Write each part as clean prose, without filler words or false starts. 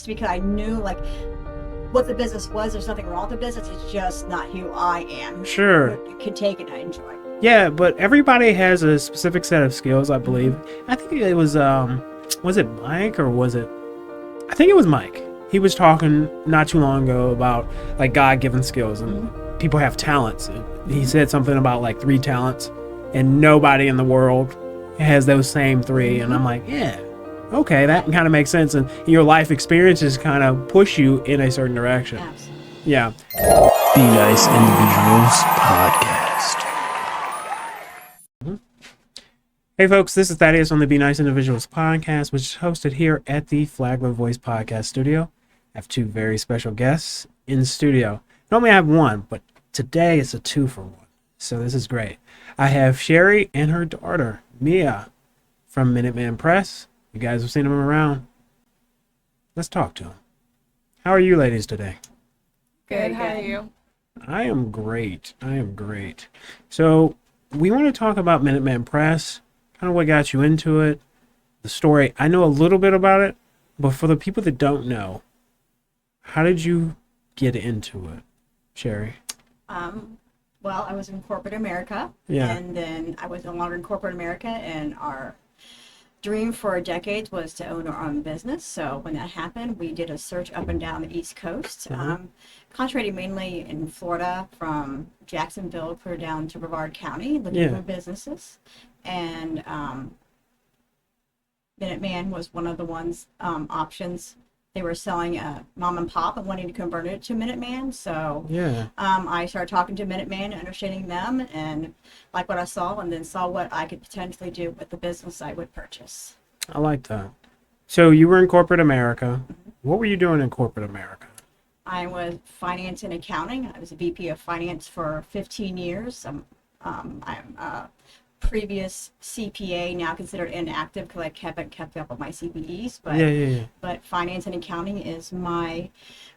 because I knew like what the business was. There's nothing wrong with the business. It's just not who I am. Sure. Could take it. I enjoy. Yeah, but everybody has a specific set of skills, I believe. I think it was it Mike or was it? I think it was Mike. He was talking not too long ago about like God-given skills and people have talents. He said something about like 3 talents, and nobody in the world has those same 3. And I'm like, yeah, okay, that kind of makes sense. And your life experiences kind of push you in a certain direction. Absolutely. Yeah. Be Nice Individuals Podcast. Hey folks, this is Thaddeus on the Be Nice Individuals Podcast, which is hosted here at the Flagler Voice Podcast Studio. I have 2 very special guests in the studio. Normally I have 1, but today it's a 2-for-1. So this is great. I have Cheri and her daughter, Mia, from Minuteman Press. You guys have seen them around. Let's talk to them. How are you ladies today? Good, how are you? I am great. So we want to talk about Minuteman Press, kind of what got you into it, the story. I know a little bit about it, but for the people that don't know, how did you get into it, Cheri? Well, I was in corporate America, and then I was no longer in corporate America, and our dream for decades was to own our own business. So when that happened, we did a search up and down the East Coast, concentrating mainly in Florida, from Jacksonville clear down to Brevard County, looking for businesses. And Minuteman was one of the ones options. They were selling a mom and pop and wanting to convert it to Minuteman. So I started talking to Minuteman, understanding them, and like what I saw, and then saw what I could potentially do with the business I would purchase. I like that. So you were in corporate America. What were you doing in corporate America? I was finance and accounting. I was a VP of finance for 15 years. I'm a previous CPA, now considered inactive because I haven't kept up with my CPEs, but finance and accounting is my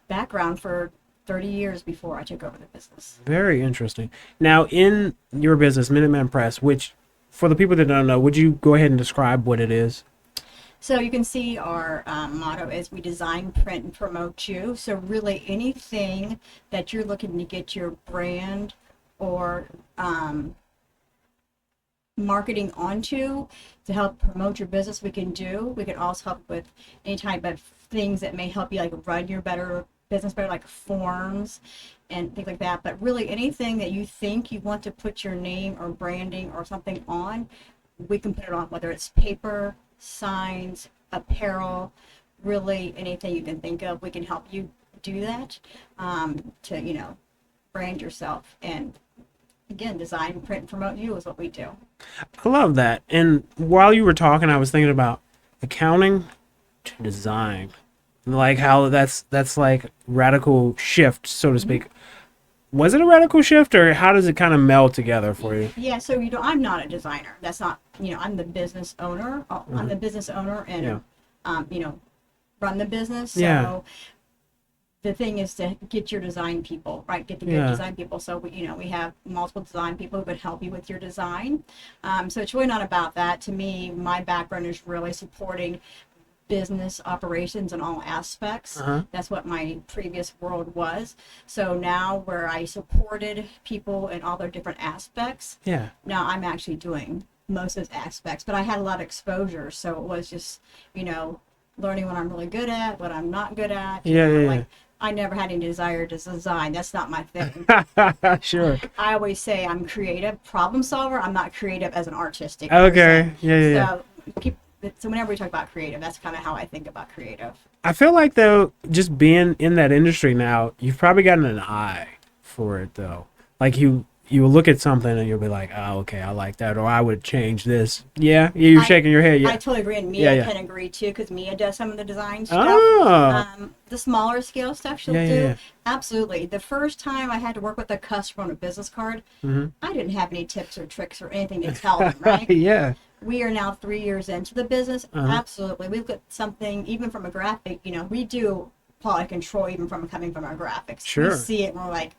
background for 30 years before I took over the business. Very interesting. Now, in your business, Minuteman Press, which for the people that don't know, would you go ahead and describe what it is? So you can see our motto is we design, print, and promote you. So really anything that you're looking to get your brand or marketing onto to help promote your business, we can do. We can also help with any type of things that may help you like run your business better, like forms and things like that. But really anything that you think you want to put your name or branding or something on, we can put it on, whether it's paper, signs, apparel, really anything you can think of, we can help you do that to brand yourself. And again, design, print, and promote you is what we do. I love that. And while you were talking, I was thinking about accounting to design, like how that's like radical shift, so to speak. Was it a radical shift, or how does it kind of meld together for you? Yeah, so I'm not a designer. That's not, I'm the business owner. I'm the business owner and run the business. So the thing is to get your design people, right? Get the good design people. So we have multiple design people who would help you with your design. So it's really not about that. To me, my background is really supporting business operations in all aspects. That's what my previous world was. So now where I supported people in all their different aspects, now I'm actually doing most of those aspects, but I had a lot of exposure. So it was just, learning what I'm really good at, what I'm not good at. Like, I never had any desire to design. That's not my thing. Sure. I always say I'm creative problem solver. I'm not creative as an artistic person. So whenever we talk about creative, that's kind of how I think about creative. I feel like, though, just being in that industry now, you've probably gotten an eye for it, though. Like you will look at something and you'll be like, oh, okay, I like that, or I would change this. You're shaking your head. I totally agree, and Mia can agree too, because Mia does some of the design stuff. The smaller scale stuff she'll do. Absolutely. The first time I had to work with a customer on a business card, I didn't have any tips or tricks or anything to tell them, right? We are now 3 years into the business. Absolutely. We've got something, even from a graphic, we do quality control even coming from our graphics. Sure. We see it and we're like,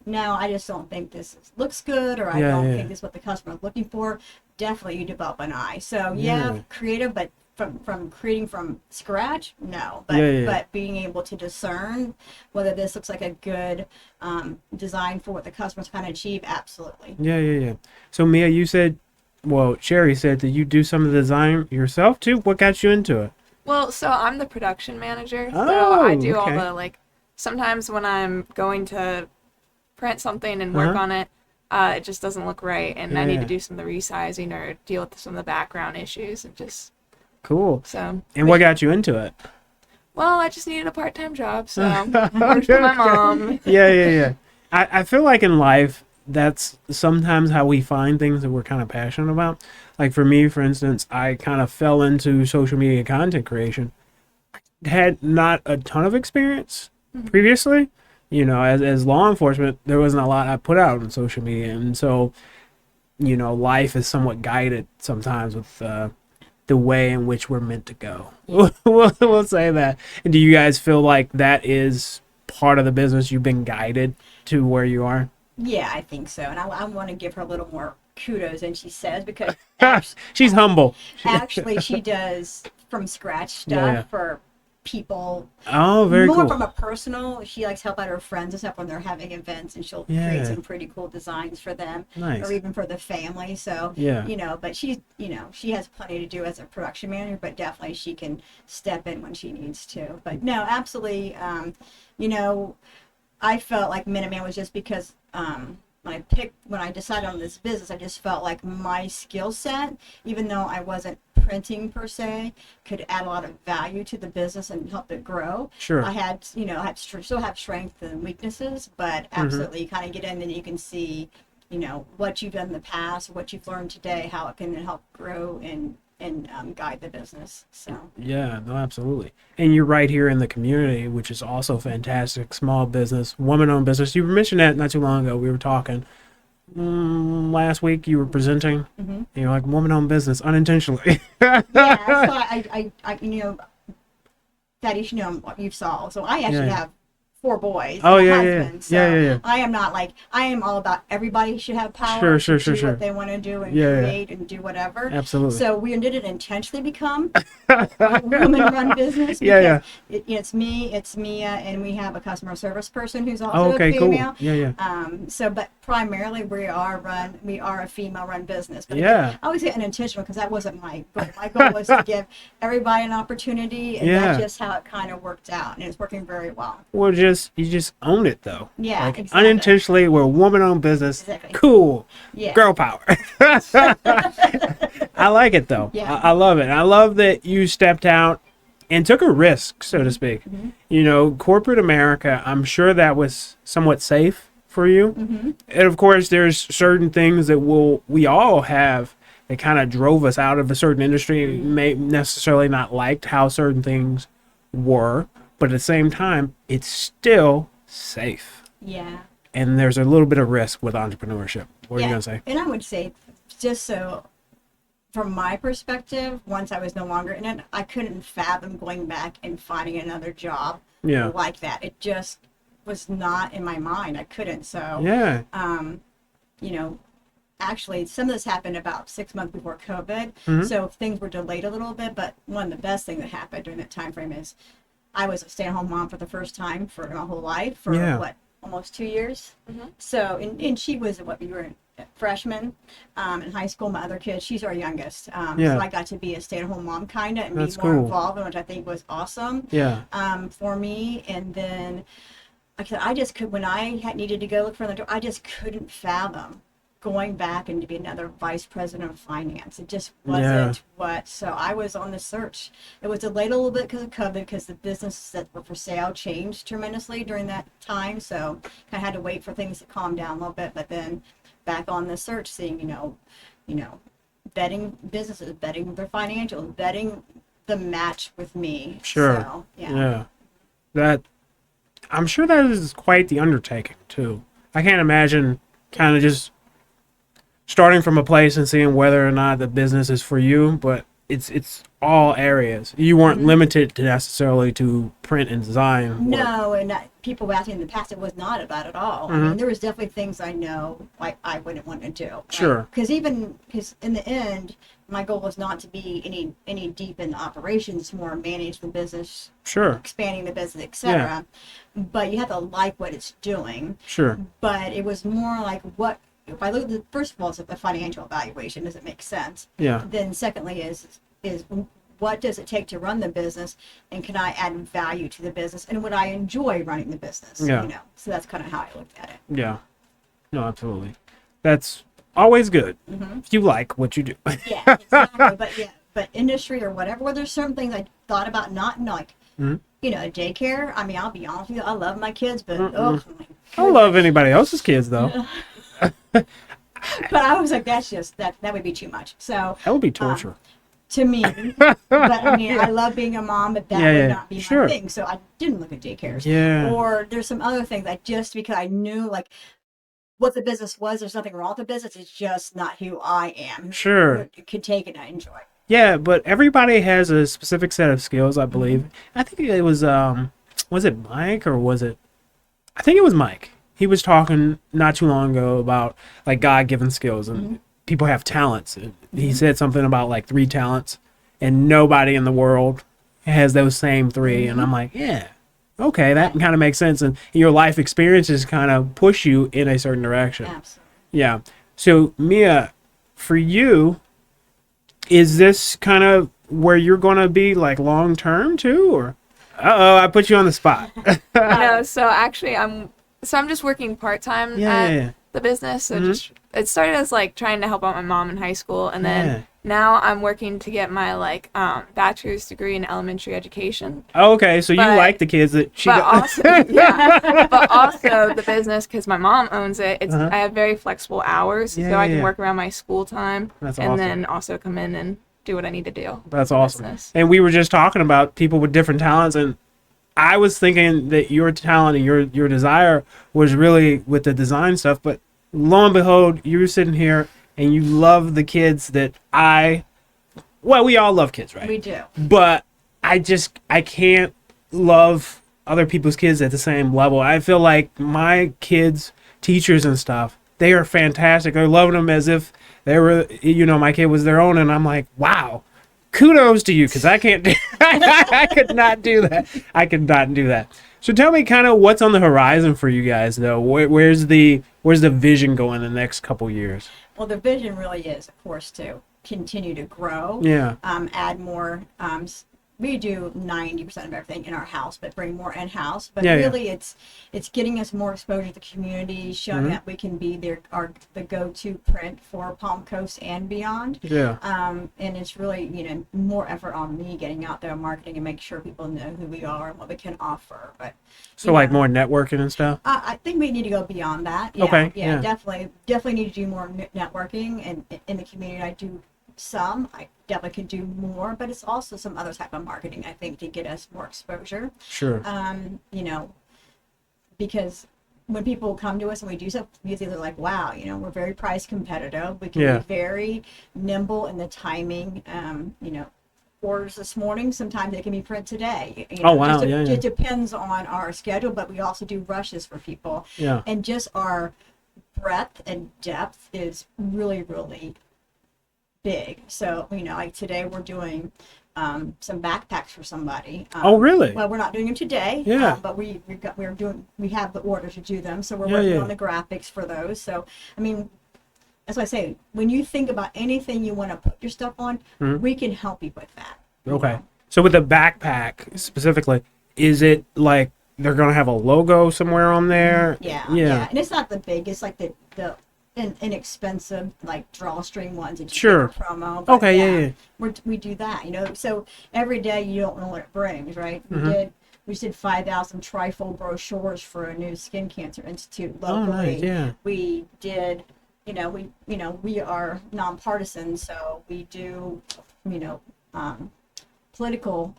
no, I just don't think this looks good, or I don't think this is what the customer is looking for. Definitely you develop an eye. So creative, but from creating from scratch, no. But but being able to discern whether this looks like a good design for what the customer's trying to achieve, absolutely. Yeah. So Mia, you said, well, Cheri said that you do some of the design yourself too. What got you into it? Well, so I'm the production manager. Oh, so I do all okay. the, like, sometimes when I'm going to print something and work on it, it just doesn't look right, and I need to do some of the resizing or deal with some of the background issues, and just cool. So. And what got you into it? Well, I just needed a part-time job, so I worked for my mom. Yeah. I feel like in life, that's sometimes how we find things that we're kind of passionate about. Like for me, for instance, I kind of fell into social media content creation. Had not a ton of experience previously. You know, as law enforcement, there wasn't a lot I put out on social media. And so, you know, life is somewhat guided sometimes with the way in which we're meant to go. We'll say that. And do you guys feel like that is part of the business? You've been guided to where you are? Yeah, I think so. And I want to give her a little more kudos than she says, because she's humble. Actually, she does from scratch stuff for people. Oh, very more cool. From a personal, she likes to help out her friends and stuff when they're having events, and she'll create some pretty cool designs for them, or even for the family. So you know, but she's, you know, she has plenty to do as a production manager, but definitely she can step in when she needs to. But no, absolutely. You know, I felt like Minuteman was just because when I decided on this business, I just felt like my skill set, even though I wasn't printing per se, could add a lot of value to the business and help it grow. Sure. I had, you know, still have strengths and weaknesses, but absolutely kind of get in and you can see, you know, what you've done in the past, what you've learned today, how it can help grow and guide the business. So yeah, no, absolutely. And you're right here in the community, which is also fantastic. Small business, woman-owned business. You mentioned that not too long ago. We were talking last week. You were presenting. You know, like woman-owned business unintentionally. Yeah, so I you know, Daddy, you know, you saw. So I actually have 4 boys. Oh, and yeah, a husband. yeah. I am not like, I am all about everybody should have power Sure. to do what they want to do and create and do whatever. Absolutely. So we didn't intentionally become a woman-run business. Because it's me, it's Mia, and we have a customer service person who's also a female. Cool. Yeah. So, but primarily we are a female-run business. But yeah. I always say unintentional because that wasn't my goal. My goal was to give everybody an opportunity, and that's just how it kind of worked out, and it's working very well. Well, you just own it though. Yeah, like, exactly. Unintentionally, we're a woman-owned business. Exactly. Cool. Yeah. Girl power. I like it though. Yeah. I love it. I love that you stepped out and took a risk, so to speak. You know, corporate America, I'm sure that was somewhat safe for you. And of course, there's certain things that we all have that kind of drove us out of a certain industry. May necessarily not liked how certain things were, but at the same time, it's still safe. Yeah. And there's a little bit of risk with entrepreneurship. What are you going to say? And I would say, just so, from my perspective, once I was no longer in it, I couldn't fathom going back and finding another job like that. It just was not in my mind. I couldn't. So, you know, actually, some of this happened about 6 months before COVID. So things were delayed a little bit. But one of the best things that happened during that time frame is I was a stay-at-home mom for the first time for my whole life for almost 2 years. So, and she was we were a freshman in high school. My other kid, she's our youngest. So I got to be a stay-at-home mom kind of and be more involved, which I think was awesome. For me. And then, like I just could, when I needed to go look for another job, I just couldn't fathom going back and to be another vice president of finance. It just wasn't so I was on the search. It was delayed a little bit because of COVID, because the businesses that were for sale changed tremendously during that time. So I had to wait for things to calm down a little bit, but then back on the search, seeing, you know, vetting businesses, vetting their financials, vetting the match with me. Sure. So, That, I'm sure that is quite the undertaking too. I can't imagine kind of just starting from a place and seeing whether or not the business is for you, but it's all areas. You weren't limited to necessarily to print and design work. No, and people asked me in the past, it was not about at all. I mean, there was definitely things I know like I wouldn't want to do. Sure. Because in the end, my goal was not to be any deep in the operations, more manage the business, Sure. expanding the business, etc. But you have to like what it's doing. Sure. But it was more like what. If I look at the first of all, it's the financial evaluation. Does it make sense? Yeah. Then secondly is what does it take to run the business, and can I add value to the business, and would I enjoy running the business? Yeah. You know, so that's kind of how I looked at it. Yeah. No, absolutely. That's always good if you like what you do. Yeah, exactly. But industry or whatever. Well, there's certain things I thought about not like. You know, daycare. I mean, I'll be honest with you. I love my kids, but oh my I don't love anybody else's kids though. But I was like, that's just that would be too much. So That would be torture. to me, but I mean, I love being a mom, but that would not be Sure. my thing. So I didn't look at daycares. Yeah. Or there's some other things because I knew like what the business was. There's nothing wrong with the business. It's just not who I am. Sure. Who could take it and I enjoy. Yeah, but everybody has a specific set of skills, I believe. I think it was it Mike or was it? I think it was Mike. He was talking not too long ago about like God-given skills and people have talents. He said something about like 3 talents and nobody in the world has those same 3. And I'm like, yeah, okay, that kind of makes sense. And your life experiences kind of push you in a certain direction. Absolutely. Yeah. So Mia, for you, is this kind of where you're going to be like long term too, or? I put you on the spot. No, so actually I'm just working part time at the business. So just it started as like trying to help out my mom in high school, and then now I'm working to get my like bachelor's degree in elementary education. Oh, okay, so you like the kids that she. But also, but also the business because my mom owns it. It's I have very flexible hours, so I can work around my school time, That's and awesome. then also come in and do what I need to do. That's awesome. Business. And we were just talking about people with different talents, and I was thinking that your talent and your desire was really with the design stuff, but lo and behold, you're sitting here and you love the kids that we all love kids, right? We do. But I can't love other people's kids at the same level. I feel like my kids' teachers and stuff, they are fantastic. They're loving them as if they were, my kid was their own. And I'm like, wow, kudos to you. Cause I can't, I could not do that. I could not do that. So tell me kind of what's on the horizon for you guys though. Where's the vision going in the next couple years? Well, the vision really is, of course, to continue to grow. Yeah. Add more. We do 90% of everything in our house, but bring more in house. But Yeah, really, it's getting us more exposure to the community, showing that we can be the go-to print for Palm Coast and beyond. Yeah. And it's really more effort on me getting out there marketing and make sure people know who we are and what we can offer. But So like more networking and stuff. I think we need to go beyond that. Yeah, Okay, Yeah. yeah. Definitely need to do more networking and in the community. I do some. I definitely could do more, but it's also some other type of marketing, I think, to get us more exposure. Sure. Because when people come to us and we do stuff, usually they're like, wow, we're very price competitive. We can be very nimble in the timing. Orders this morning, sometimes they can be print today. Oh, wow. It depends on our schedule, but we also do rushes for people. Yeah. And just our breadth and depth is really, really big. So, like today we're doing some backpacks for somebody. Oh, really? Well, we're not doing them today. Yeah. But we have the order to do them. So we're working on the graphics for those. So, I mean, as I say, when you think about anything you want to put your stuff on, we can help you with that. Okay. So with the backpack specifically, is it like they're going to have a logo somewhere on there? Yeah. And it's not the big, it's like the inexpensive like drawstring ones that you get for promo. But Okay, we do that, so every day you don't know what it brings, right? We just did 5,000 trifold brochures for a new skin cancer institute locally. Oh, nice, yeah. We did, we are nonpartisan, so we do, political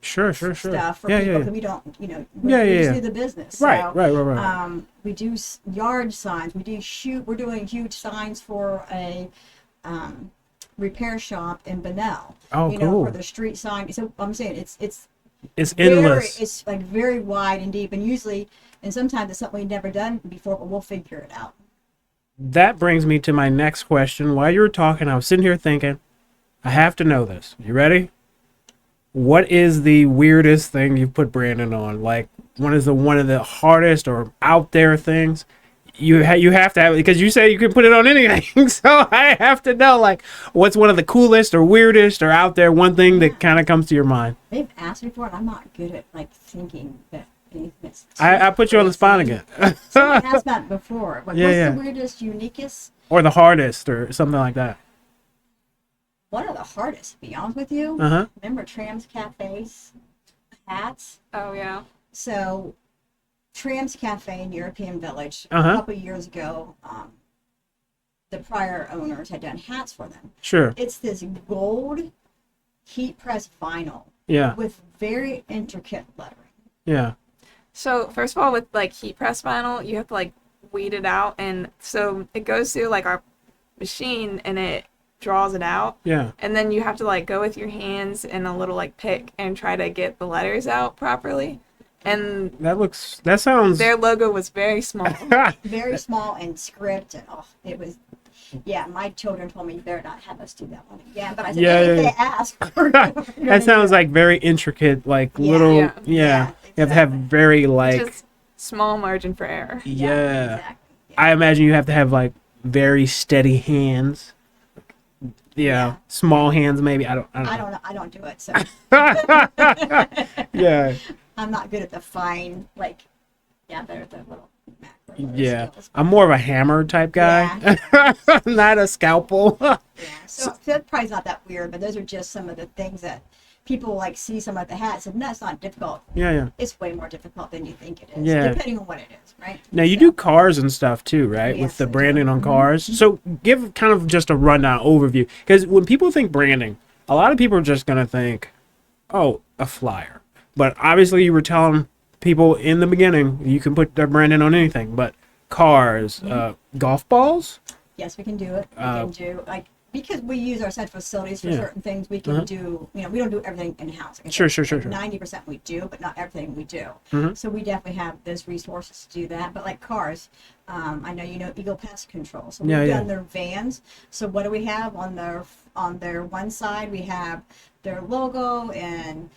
Sure. stuff for people because we don't, we just do the business. Right. We do yard signs. We're doing huge signs for a repair shop in Bunnell. Oh, you cool. know, for the street sign. So I'm saying it's endless. It's like very wide and deep, and usually, and sometimes it's something we've never done before, but we'll figure it out. That brings me to my next question. While you were talking, I was sitting here thinking, I have to know this. You ready? What is the weirdest thing you've put Brandon on? Like, one of the hardest or out there things you have to have, because you say you can put it on anything. So I have to know, like, what's one of the coolest or weirdest or out there one thing that kind of comes to your mind? They've asked me before, and I'm not good at like thinking that anything that's. I put you on the spot again. Someone asked that before. Like, what's yeah. the weirdest, uniquest? Or the hardest or something like that. One of the hardest, to be honest with you. Remember Tram's Cafes hats? Oh yeah. So, Tram's Cafe in European Village a couple years ago, the prior owners had done hats for them. Sure. It's this gold heat press vinyl. Yeah. With very intricate lettering. Yeah. So first of all, with like heat press vinyl, you have to like weed it out, and so it goes through like our machine and it draws it out. Yeah. And then you have to like go with your hands and a little like pick and try to get the letters out properly. And that sounds. Their logo was very small. Very small and script, and it was. Yeah, my children told me you better not have us do that one again. But I said, if they ask, that sounds like very intricate, like little. Yeah. Exactly. You have to have very like. Just small margin for error. Yeah. Exactly. I imagine you have to have like very steady hands. Yeah. Small hands, maybe. I don't know. I don't do it. So. Yeah. I'm not good at the fine, like. Yeah, better at the little. Yeah, I'm more of a hammer type guy, not a scalpel. So that probably not that weird, but those are just some of the things that people like see some of the hats, and that's not difficult. Yeah. It's way more difficult than you think it is, depending on what it is, right? Now you do cars and stuff too, right? Yes, with the I branding do. on cars. So give kind of just a rundown overview, because when people think branding, a lot of people are just gonna think, oh, a flyer. But obviously, you were telling people in the beginning you can put their branding on anything, but cars, golf balls. Yes, we can do it. We can do like, because we use our central facilities for certain things. We can do, we don't do everything in house. Sure. 90% we do, but not everything we do. So we definitely have those resources to do that. But like cars, I know you know Eagle Pest Control. So we've done their vans. So what do we have on their one side? We have their logo, and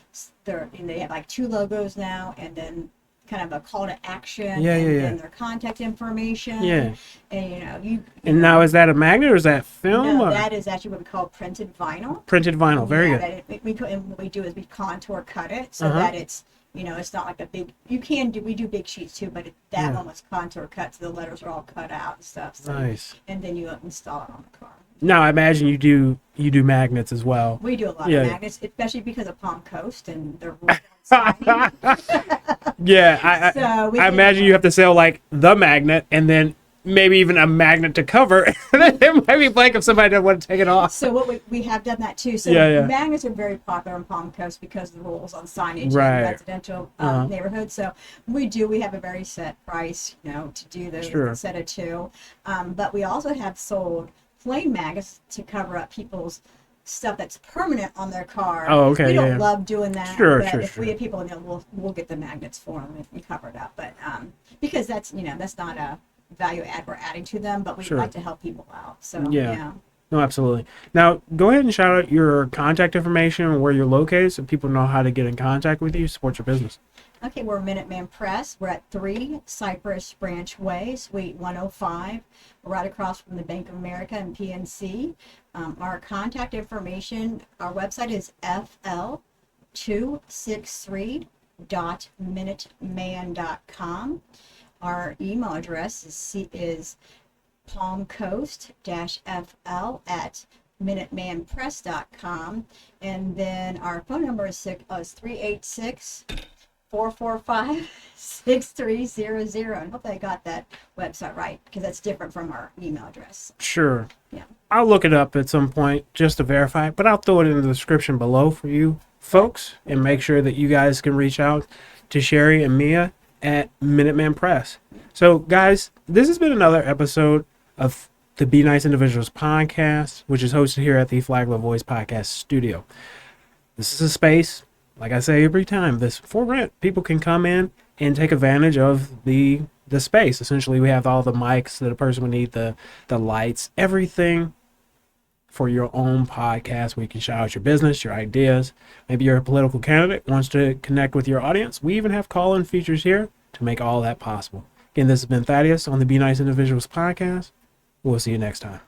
they have like 2 logos now, and then kind of a call to action, and their contact information. And And now is that a magnet or is that film? No, that is actually what we call printed vinyl. Printed vinyl, very good. And what we do is we contour cut it so that it's it's not like a big. We do big sheets too, but that one was contour cut, so the letters are all cut out and stuff. So, nice. And then you install it on the car. Now I imagine you do magnets as well. We do a lot of magnets, especially because of Palm Coast and their rules on Yeah, I imagine you have to sell like the magnet and then maybe even a magnet to cover. It might be blank if somebody doesn't want to take it off. So what we have done that too. So magnets are very popular on Palm Coast because of the rules on signage in residential neighborhoods. So we have a very set price, to do those instead of 2. But we also have sold plain magnets to cover up people's stuff that's permanent on their car. Oh, okay. We don't love doing that. Sure. We have people, we'll get the magnets for them and cover it up. But because that's that's not a value add we're adding to them, but we like to help people out. So yeah. No, absolutely. Now go ahead and shout out your contact information and where you're located so people know how to get in contact with you, support your business. Okay, we're Minuteman Press. We're at 3 Cypress Branch Way, Suite 105, right across from the Bank of America and PNC. Our contact information, our website is fl263.minuteman.com. Our email address is palmcoast-fl@minutemanpress.com. And then our phone number is 386-445-6300. And hopefully I got that website right, because that's different from our email address. Sure. Yeah. I'll look it up at some point just to verify, but I'll throw it in the description below for you folks and make sure that you guys can reach out to Cheri and Mia at Minuteman Press. So guys, this has been another episode of the Be Nice Individuals podcast, which is hosted here at the Flagler Voice Podcast Studio. This is a space, like I say every time, this for rent. People can come in and take advantage of the space. Essentially, we have all the mics that a person would need, the lights, everything for your own podcast where you can shout out your business, your ideas. Maybe you're a political candidate, wants to connect with your audience. We even have call-in features here to make all that possible. Again, this has been Thaddeus on the Be Nice Individuals podcast. We'll see you next time.